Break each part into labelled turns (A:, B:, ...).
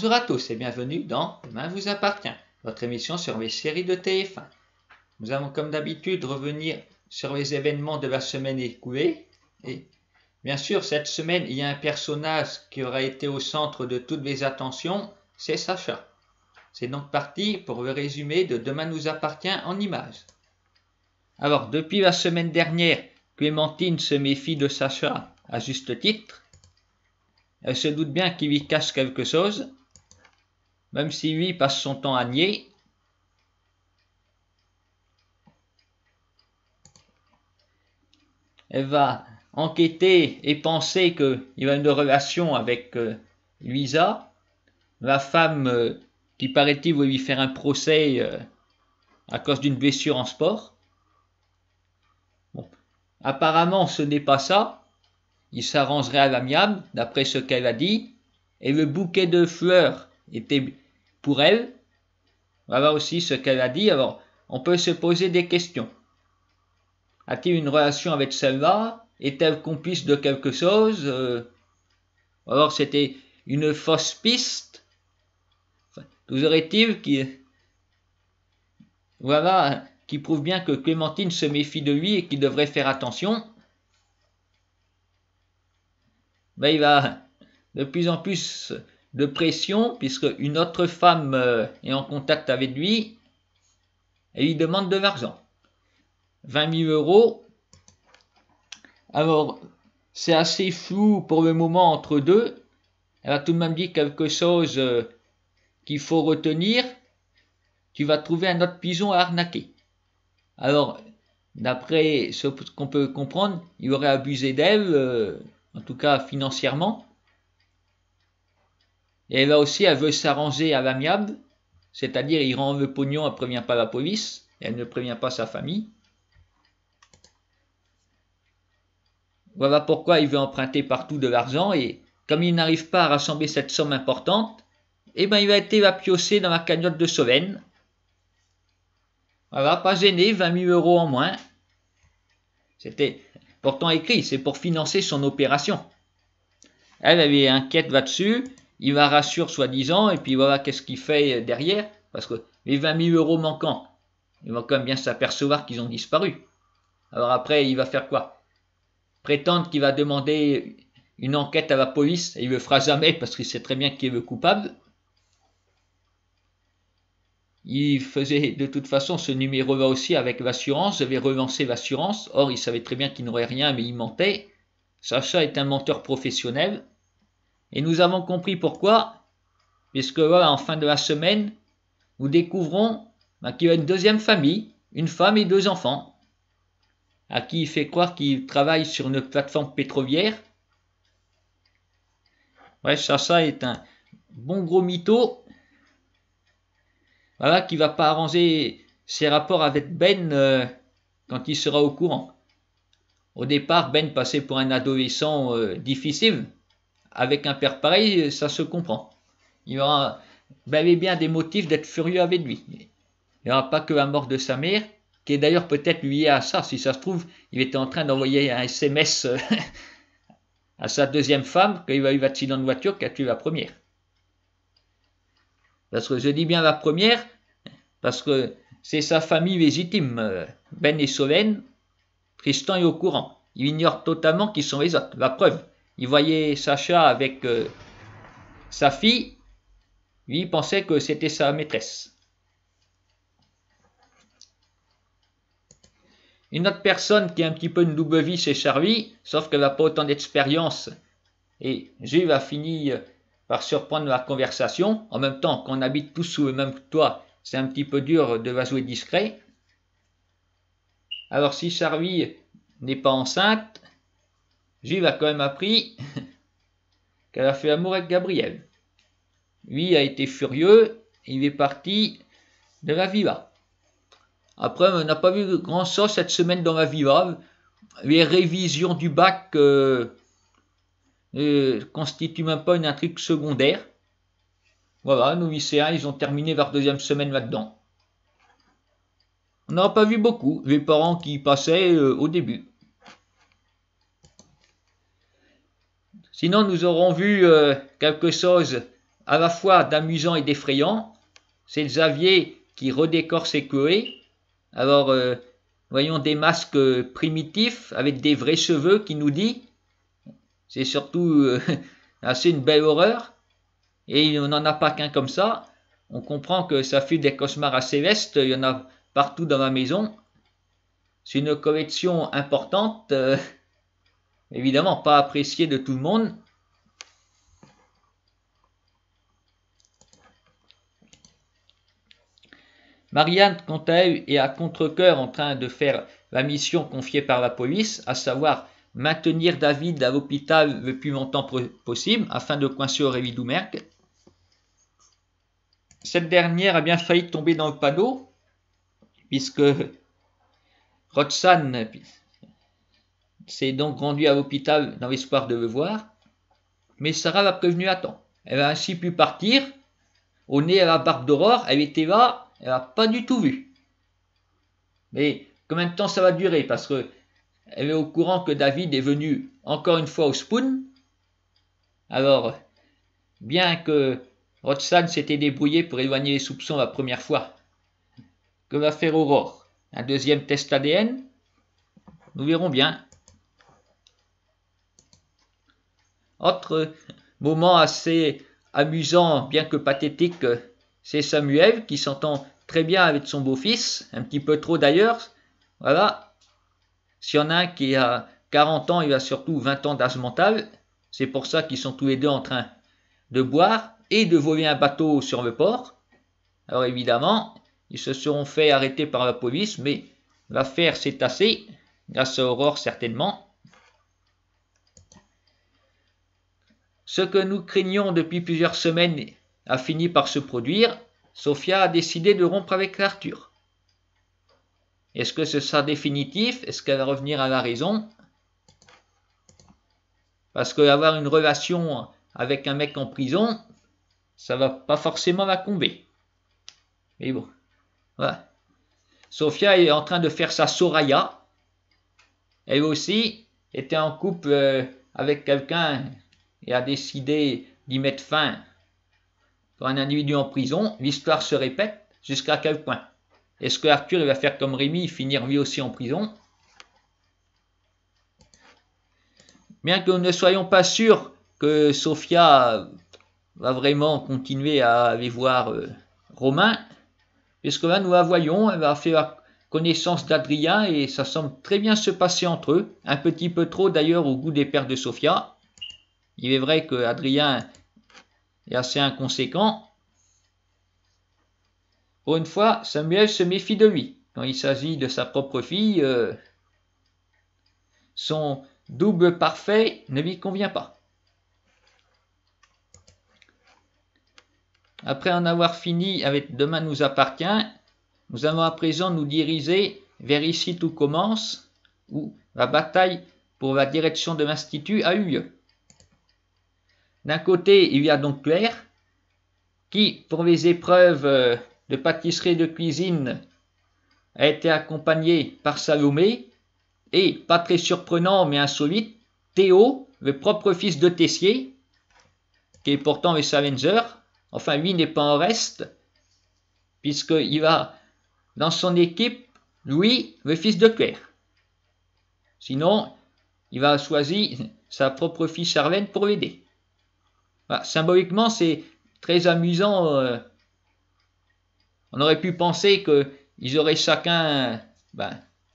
A: Bonjour à tous et bienvenue dans Demain vous appartient, votre émission sur les séries de TF1. Nous allons comme d'habitude revenir sur les événements de la semaine écoulée. Et bien sûr, cette semaine, il y a un personnage qui aura été au centre de toutes les attentions, c'est Sacha. C'est donc parti pour le résumé de Demain nous appartient en images. Alors, depuis la semaine dernière, Clémentine se méfie de Sacha à juste titre. Elle se doute bien qu'il lui cache quelque chose, même si lui passe son temps à nier. Elle va enquêter et penser qu'il a une relation avec Luisa, la femme qui paraît-il veut lui faire un procès à cause d'une blessure en sport. Bon. Apparemment ce n'est pas ça. Il s'arrangerait à l'amiable, d'après ce qu'elle a dit, et le bouquet de fleurs était pour elle. Voilà aussi ce qu'elle a dit. Alors, on peut se poser des questions. A-t-il une relation avec celle-là? Est-elle complice de quelque chose? Alors, c'était une fausse piste? Enfin, toujours est-il qui prouve bien que Clémentine se méfie de lui et qu'il devrait faire attention. Ben, il a de plus en plus de pression puisque une autre femme est en contact avec lui et lui demande de l'argent. 20 000 euros. Alors, c'est assez flou pour le moment entre deux. Elle a tout de même dit quelque chose qu'il faut retenir. Tu vas trouver un autre pigeon à arnaquer. Alors, d'après ce qu'on peut comprendre, il aurait abusé d'elle, en tout cas financièrement. Et là aussi, elle veut s'arranger à l'amiable, c'est-à-dire il rend le pognon, elle ne prévient pas la police, elle ne prévient pas sa famille. Voilà pourquoi il veut emprunter partout de l'argent, et comme il n'arrive pas à rassembler cette somme importante, eh ben il a été la piocher dans la cagnotte de Solène. Voilà, pas gêné, 20 000 euros en moins. C'était pourtant écrit, c'est pour financer son opération. Elle est inquiète là-dessus. Il la rassure soi-disant, et puis voilà qu'est-ce qu'il fait derrière, parce que les 20 000 euros manquants, il va quand même bien s'apercevoir qu'ils ont disparu. Alors après, il va faire quoi? Prétendre qu'il va demander une enquête à la police, et il ne le fera jamais parce qu'il sait très bien qui est le coupable. Il faisait de toute façon ce numéro-là aussi avec l'assurance, avait relancé l'assurance, or il savait très bien qu'il n'aurait rien, mais il mentait. Sacha est un menteur professionnel. Et nous avons compris pourquoi, puisque voilà, en fin de la semaine, nous découvrons qu'il y a une deuxième famille, une femme et 2 enfants, à qui il fait croire qu'il travaille sur une plateforme pétrolière. Bref, Sacha est un bon gros mytho, voilà, qui ne va pas arranger ses rapports avec Ben quand il sera au courant. Au départ, Ben passait pour un adolescent difficile. Avec un père pareil, ça se comprend. Il aura bel et bien des motifs d'être furieux avec lui. Il n'y aura pas que la mort de sa mère, qui est d'ailleurs peut-être liée à ça. Si ça se trouve, il était en train d'envoyer un SMS à sa deuxième femme, quand il a eu l'accident de voiture qui a tué la première. Parce que je dis bien la première, parce que c'est sa famille légitime. Ben et Solène, Tristan est au courant. Il ignore totalement qui sont les autres. La preuve. Il voyait Sacha avec sa fille, lui il pensait que c'était sa maîtresse. Une autre personne qui a un petit peu une double vie, c'est Charlie, sauf qu'elle n'a pas autant d'expérience. Et Jules a fini par surprendre la conversation. En même temps, qu'on habite tous sous le même toit, c'est un petit peu dur de la jouer discret. Alors si Charlie n'est pas enceinte, Jules a quand même appris qu'elle a fait l'amour avec Gabriel. Lui a été furieux, il est parti de la villa. Après, on n'a pas vu grand chose cette semaine dans la villa. Les révisions du bac constituent même pas une intrigue secondaire. Voilà, nos lycéens, ils ont terminé leur 2e semaine là-dedans. On n'a pas vu beaucoup, les parents qui passaient au début. Sinon, nous aurons vu quelque chose à la fois d'amusant et d'effrayant. C'est Xavier qui redécore ses Chloé. Alors, voyons des masques primitifs avec des vrais cheveux qui nous dit. C'est surtout assez une belle horreur. Et on n'en a pas qu'un comme ça. On comprend que ça fait des cauchemars à Céleste. Il y en a partout dans la maison. C'est une collection importante. Évidemment pas appréciée de tout le monde. Marianne, quant à elle, est à contre-cœur en train de faire la mission confiée par la police, à savoir maintenir David à l'hôpital le plus longtemps possible afin de coincer Aurélie Doumergue. Cette dernière a bien failli tomber dans le panneau, puisque Roxane s'est donc rendue à l'hôpital dans l'espoir de le voir, mais Sarah l'a prévenue à temps. Elle a ainsi pu partir, au nez à la barbe d'Aurore, elle était là. Elle n'a pas du tout vu. Mais combien de temps ça va durer? Parce que elle est au courant que David est venu encore une fois au Spoon. Alors, bien que Roxane s'était débrouillé pour éloigner les soupçons la première fois, que va faire Aurore? Un deuxième test ADN? Nous verrons bien. Autre moment assez amusant, bien que pathétique, c'est Samuel qui s'entend très bien avec son beau-fils, un petit peu trop d'ailleurs. Voilà. S'il y en a un qui a 40 ans, il a surtout 20 ans d'âge mental. C'est pour ça qu'ils sont tous les deux en train de boire et de voler un bateau sur le port. Alors évidemment, ils se seront fait arrêter par la police, mais l'affaire s'est tassée, grâce à Aurore certainement. Ce que nous craignions depuis plusieurs semaines a fini par se produire. Sophia a décidé de rompre avec Arthur. Est-ce que ce sera définitif? Est-ce qu'elle va revenir à la raison? Parce qu'avoir une relation avec un mec en prison, ça va pas forcément la combler. Mais bon, voilà. Sophia est en train de faire sa Soraya. Elle aussi était en couple avec quelqu'un et a décidé d'y mettre fin pour un individu en prison. L'histoire se répète. Jusqu'à quel point? Est-ce que Arthur il va faire comme Rémi, finir lui aussi en prison? Bien que nous ne soyons pas sûrs que Sophia va vraiment continuer à aller voir Romain, puisque là nous la voyons, elle va faire la connaissance d'Adrien et ça semble très bien se passer entre eux, un petit peu trop d'ailleurs au goût des pères de Sophia. Il est vrai que Adrien est assez inconséquent. Pour une fois, Samuel se méfie de lui. Quand il s'agit de sa propre fille, son double parfait ne lui convient pas. Après en avoir fini avec Demain nous appartient, nous allons à présent nous diriger vers Ici tout commence, où la bataille pour la direction de l'Institut a eu lieu. D'un côté, il y a donc Claire, qui, pour les épreuves de pâtisserie et de cuisine, a été accompagnée par Salomé, et, pas très surprenant mais insolite, Théo, le propre fils de Tessier, qui est pourtant le Scavenger. Enfin, lui n'est pas en reste, puisqu'il a dans son équipe Louis, le fils de Claire. Sinon, il va choisir sa propre fille Charlène pour l'aider. Voilà, symboliquement, c'est très amusant. On aurait pu penser qu'ils auraient chacun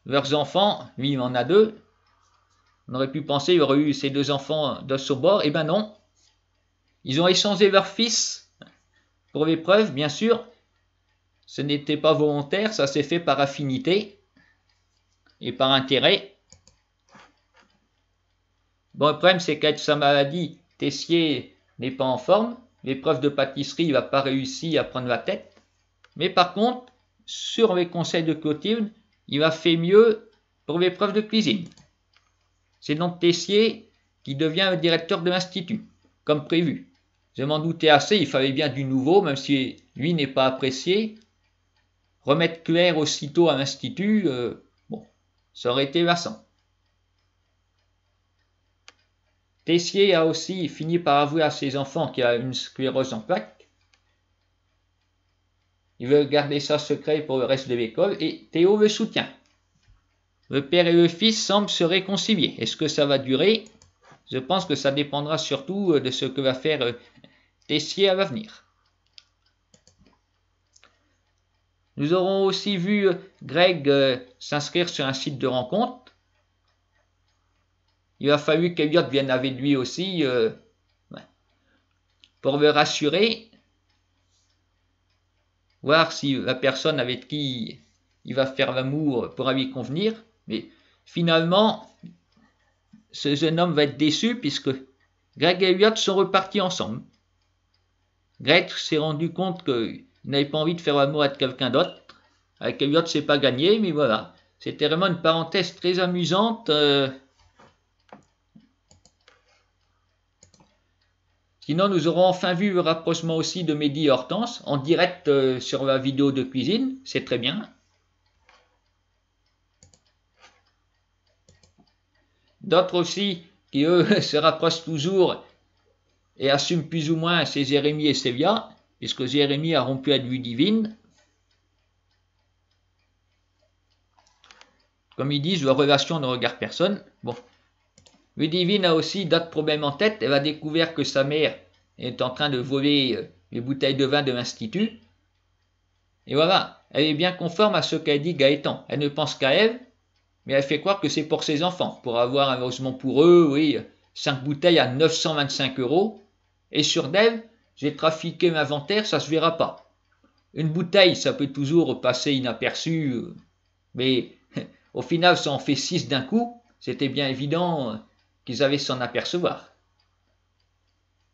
A: leurs enfants. Lui, il en a deux. On aurait pu penser qu'il y aurait eu ces deux enfants de son bord. Eh ben non. Ils ont échangé leur fils pour l'épreuve, bien sûr. Ce n'était pas volontaire, ça s'est fait par affinité et par intérêt. Bon, le problème, c'est qu'avec sa maladie, Tessier n'est pas en forme. L'épreuve de pâtisserie, il n'a pas réussi à prendre la tête. Mais par contre, sur les conseils de Clotilde, il a fait mieux pour l'épreuve de cuisine. C'est donc Tessier qui devient le directeur de l'Institut, comme prévu. Je m'en doutais assez, il fallait bien du nouveau, même si lui n'est pas apprécié. Remettre Claire aussitôt à l'Institut, bon, ça aurait été lassant. Tessier a aussi fini par avouer à ses enfants qu'il a une sclérose en plaques. Il veut garder ça secret pour le reste de l'école et Théo le soutient. Le père et le fils semblent se réconcilier. Est-ce que ça va durer? Je pense que ça dépendra surtout de ce que va faire Tessier à l'avenir. Nous aurons aussi vu Greg s'inscrire sur un site de rencontre. Il a fallu qu'Eliot vienne avec lui aussi pour le rassurer, voir si la personne avec qui il va faire l'amour pourra lui convenir. Mais finalement, ce jeune homme va être déçu puisque Greg et Eliot sont repartis ensemble. Greg s'est rendu compte qu'il n'avait pas envie de faire l'amour avec quelqu'un d'autre. Avec Eliot, c'est pas gagné, mais voilà. C'était vraiment une parenthèse très amusante. Sinon, nous aurons enfin vu le rapprochement aussi de Mehdi et Hortense en direct sur la vidéo de cuisine. C'est très bien. D'autres aussi qui, eux, se rapprochent toujours et assument plus ou moins, c'est Jérémy et Sévia, puisque Jérémy a rompu avec Ludivine. Comme ils disent, leur relation ne regarde personne. Bon. Ludivine a aussi d'autres problèmes en tête. Elle a découvert que sa mère est en train de voler les bouteilles de vin de l'Institut. Et voilà, elle est bien conforme à ce qu'a dit Gaëtan. Elle ne pense qu'à elle, mais elle fait croire que c'est pour ses enfants, pour avoir un logement pour eux, oui, 5 bouteilles à 925 €. Et sur Dev, j'ai trafiqué l'inventaire, ça se verra pas. Une bouteille, ça peut toujours passer inaperçu, mais au final, ça en fait 6 d'un coup. C'était bien évident qu'ils avaient s'en apercevoir.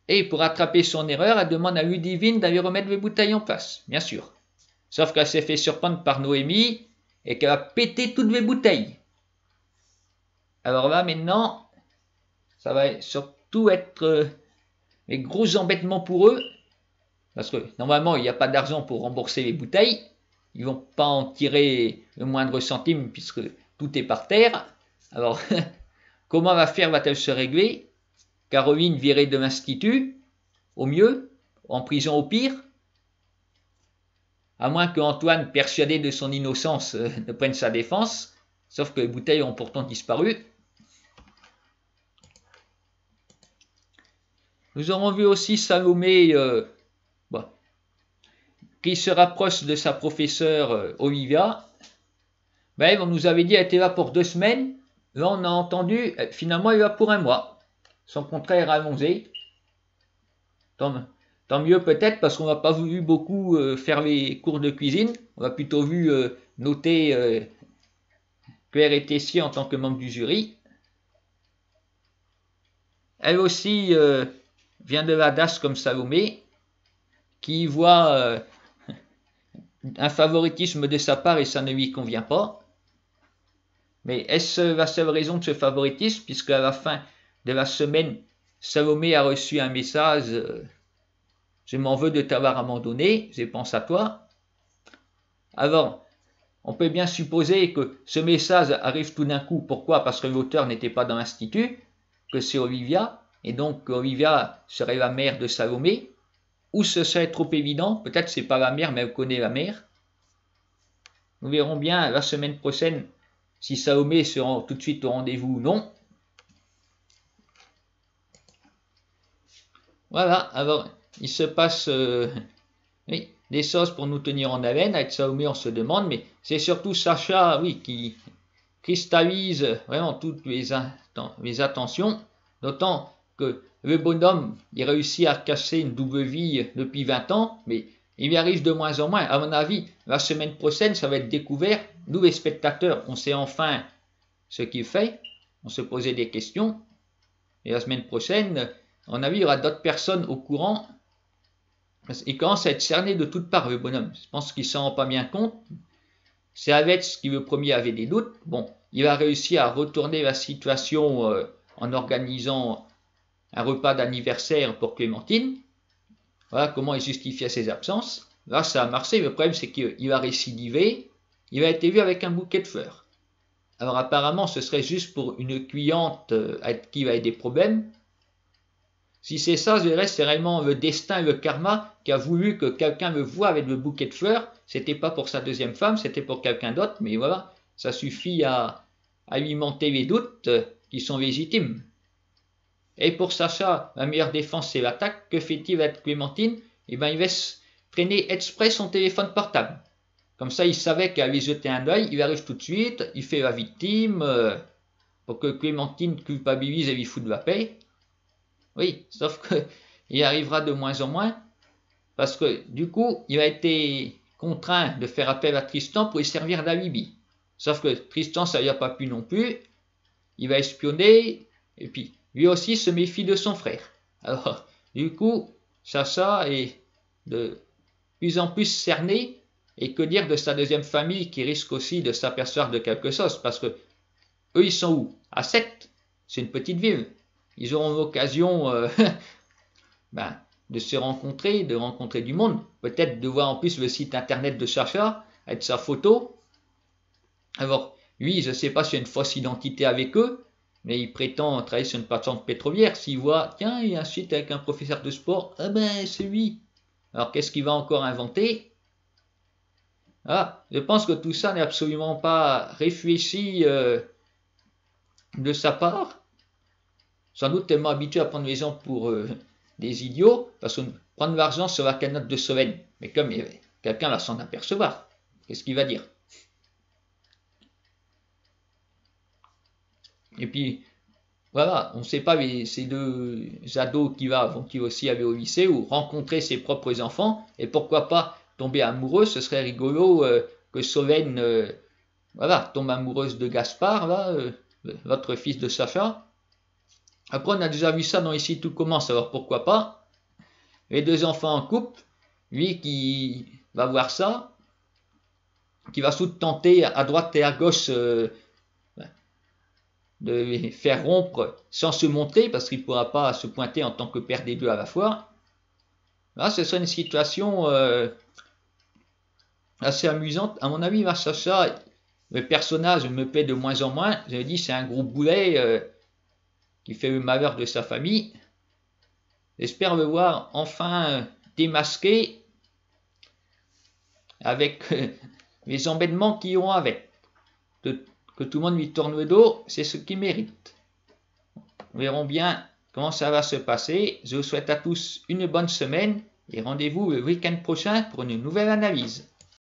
A: Et pour rattraper son erreur, elle demande à Ludivine d'aller remettre les bouteilles en place, bien sûr. Sauf qu'elle s'est fait surprendre par Noémie et qu'elle a pété toutes les bouteilles. Alors là, maintenant, ça va surtout être les gros embêtements pour eux, parce que normalement, il n'y a pas d'argent pour rembourser les bouteilles. Ils ne vont pas en tirer le moindre centime puisque tout est par terre. Alors, comment va-t-elle se régler? Caroline virée de l'Institut, au mieux, en prison au pire, à moins que Antoine, persuadé de son innocence, ne prenne sa défense, sauf que les bouteilles ont pourtant disparu. Nous aurons vu aussi Salomé qui se rapproche de sa professeure Olivia. On nous avait dit qu'elle était là pour 2 semaines. Là, on a entendu, finalement, elle est là pour 1 mois. Son contraire allongé. Tant mieux peut-être parce qu'on n'a pas voulu beaucoup faire les cours de cuisine. On a plutôt vu noter Claire et Tessier en tant que membre du jury. Elle aussi vient de la DAS comme Salomé, qui voit un favoritisme de sa part et ça ne lui convient pas. Mais est-ce la seule raison de ce favoritisme, puisque à la fin de la semaine, Salomé a reçu un message je m'en veux de t'avoir abandonné, je pense à toi. Alors, on peut bien supposer que ce message arrive tout d'un coup. Pourquoi? Parce que l'auteur n'était pas dans l'Institut, que c'est Olivia, et donc Olivia serait la mère de Salomé. Ou ce serait trop évident, peut-être c'est pas la mère, mais elle connaît la mère. Nous verrons bien la semaine prochaine si Salomé se rend tout de suite au rendez-vous ou non. Voilà, alors il se passe des choses pour nous tenir en haleine. Avec Salomé, on se demande, mais c'est surtout Sacha, qui cristallise vraiment toutes les attentions, d'autant que le bonhomme, il réussit à casser une double vie depuis 20 ans, mais il y arrive de moins en moins. À mon avis, la semaine prochaine, ça va être découvert. Nous, les spectateurs, on sait enfin ce qu'il fait. On se posait des questions. Et la semaine prochaine, à mon avis, il y aura d'autres personnes au courant. Il commence à être cerné de toutes parts, le bonhomme. Je pense qu'il ne s'en rend pas bien compte. C'est Avetz qui, le premier, avait des doutes. Bon, il a réussi à retourner la situation en organisant un repas d'anniversaire pour Clémentine. Voilà comment il justifiait ses absences. Là, ça a marché. Le problème, c'est qu'il a récidivé. Il a été vu avec un bouquet de fleurs. Alors, apparemment, ce serait juste pour une cliente avec qui il avait des problèmes. Si c'est ça, je dirais, c'est réellement le destin et le karma qui a voulu que quelqu'un me voie avec le bouquet de fleurs. C'était pas pour sa deuxième femme, c'était pour quelqu'un d'autre, mais voilà, ça suffit à alimenter les doutes qui sont légitimes. Et pour Sacha, la meilleure défense c'est l'attaque. Que fait-il avec Clémentine? Eh bien, il laisse traîner exprès son téléphone portable. Comme ça, il savait qu'elle allait jeter un œil, il arrive tout de suite, il fait la victime, pour que Clémentine culpabilise et lui foute de la paix. Oui, sauf qu'il arrivera de moins en moins, parce que du coup, il a été contraint de faire appel à Tristan pour lui servir d'alibi. Sauf que Tristan, ça lui a pas plu non plus, il va espionner, et puis lui aussi se méfie de son frère. Alors, du coup, Sacha est de plus en plus cerné, et que dire de sa deuxième famille qui risque aussi de s'apercevoir de quelque chose, parce que eux, ils sont où? À 7, c'est une petite ville. Ils auront l'occasion ben, de se rencontrer, de rencontrer du monde, peut-être de voir en plus le site internet de Sacha, avec sa photo. Alors, lui, je ne sais pas s'il y a une fausse identité avec eux, mais il prétend travailler sur une plateforme pétrolière. S'il voit, tiens, il y a un site avec un professeur de sport, ah ben, c'est lui. Alors, qu'est-ce qu'il va encore inventer? Ah, je pense que tout ça n'est absolument pas réfléchi de sa part. Sans doute tellement habitué à prendre les gens pour des idiots, parce que prendre l'argent sur la cagnotte de Solène, mais comme quelqu'un va s'en apercevoir, qu'est-ce qu'il va dire? Et puis, voilà, on ne sait pas ces deux ados qui vont-ils aussi aller au lycée ou rencontrer ses propres enfants, et pourquoi pas tomber amoureux, ce serait rigolo que Solène voilà, tombe amoureuse de Gaspard, là, votre fils de Sacha. Après, on a déjà vu ça dans Ici tout commence, alors pourquoi pas? Les deux enfants en couple, lui qui va voir ça, qui va sous-tenter à droite et à gauche de les faire rompre sans se montrer, parce qu'il ne pourra pas se pointer en tant que père des deux à la fois. Là, ce serait une situation assez amusante. À mon avis, Sacha, le personnage me plaît de moins en moins. Je dis, c'est un gros boulet qui fait le malheur de sa famille. J'espère le voir enfin démasqué avec les embêtements qui ont avec. Que tout le monde lui tourne le dos, c'est ce qu'il mérite. Nous verrons bien comment ça va se passer. Je vous souhaite à tous une bonne semaine et rendez-vous le week-end prochain pour une nouvelle analyse.